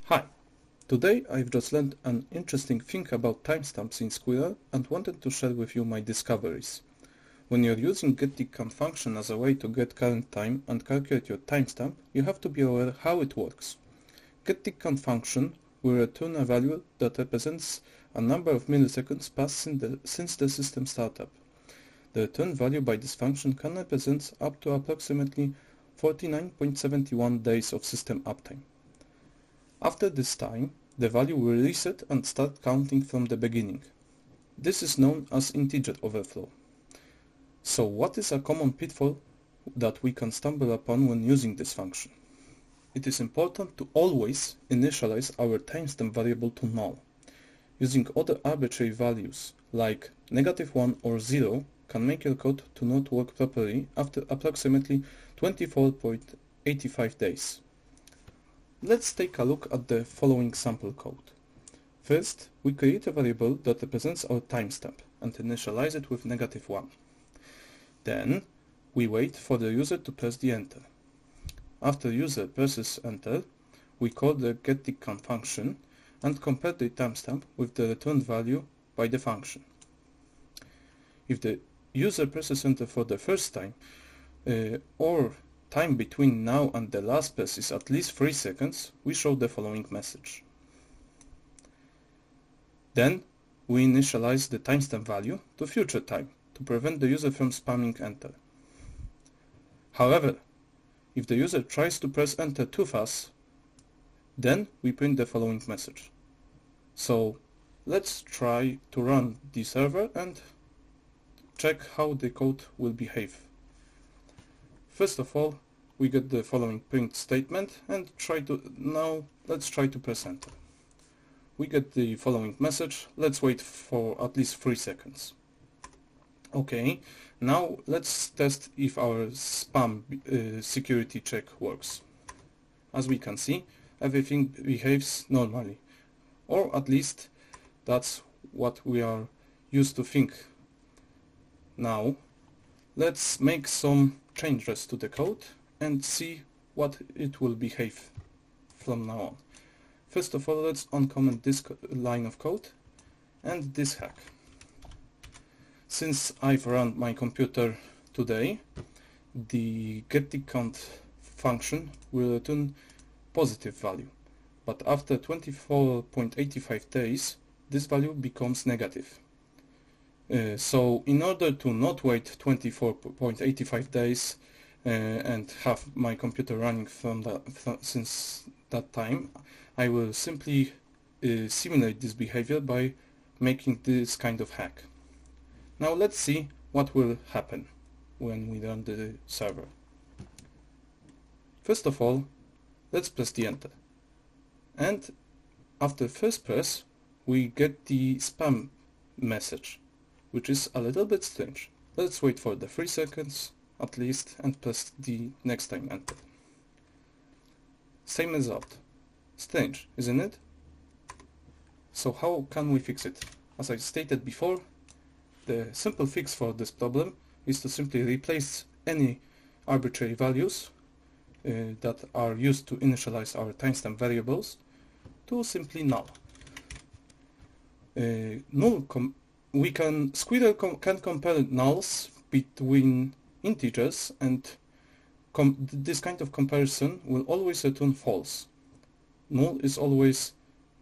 Hi, today I've just learned an interesting thing about timestamps in Squirrel and wanted to share with you my discoveries. When you're using getTickCount function as a way to get current time and calculate your timestamp, you have to be aware how it works. getTickCount function will return a value that represents a number of milliseconds passed since the system startup. The return value by this function can represent up to approximately 49.71 days of system uptime. After this time, the value will reset and start counting from the beginning. This is known as integer overflow. So what is a common pitfall that we can stumble upon when using this function? It is important to always initialize our timestamp variable to null. Using other arbitrary values like -1 or 0 can make your code to not work properly after approximately 24.85 days. Let's take a look at the following sample code. First, we create a variable that represents our timestamp and initialize it with -1. Then, we wait for the user to press the enter. After user presses enter, we call the getTickCount function and compare the timestamp with the returned value by the function. If the user presses enter for the first time, or time between now and the last press is at least 3 seconds, we show the following message. Then we initialize the timestamp value to future time to prevent the user from spamming enter. However, if the user tries to press enter too fast, then we print the following message. So let's try to run the server and check how the code will behave. First of all, we get the following print statement and let's try to press enter. We get the following message. Let's wait for at least 3 seconds. Okay, now let's test if our spam security check works. As we can see, everything behaves normally, or at least that's what we are used to think. Now, let's make some changes to the code and see what it will behave from now on. First of all, let's uncomment this line of code and this hack. Since I've run my computer today, the getTickCount function will return positive value, but after 24.85 days, this value becomes negative. So in order to not wait 24.85 days and have my computer running since that time, I will simply simulate this behavior by making this kind of hack. Now let's see what will happen when we run the server. First of all, let's press the enter. And after first press, we get the spam message, which is a little bit strange. Let's wait for the 3 seconds at least and press the next time enter. Same result. Strange, isn't it? So how can we fix it? As I stated before, the simple fix for this problem is to simply replace any arbitrary values that are used to initialize our timestamp variables to simply null. Squirrel can compare nulls between integers, and this kind of comparison will always return false. Null is always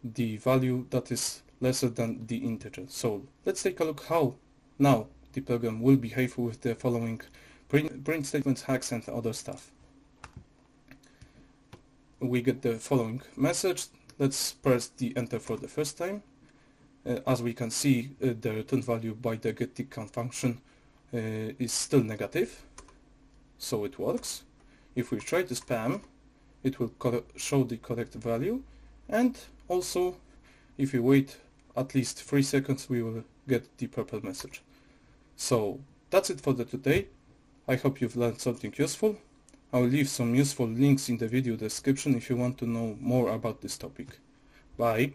the value that is lesser than the integer. So let's take a look how now the program will behave with the following print statements, hacks, and other stuff. We get the following message. Let's press the enter for the first time. As we can see, the return value by the getTickCount function is still negative, so it works. If we try to spam, it will show the correct value, and also if we wait at least 3 seconds, we will get the proper message. So that's it for today. I hope you've learned something useful. I will leave some useful links in the video description if you want to know more about this topic. Bye!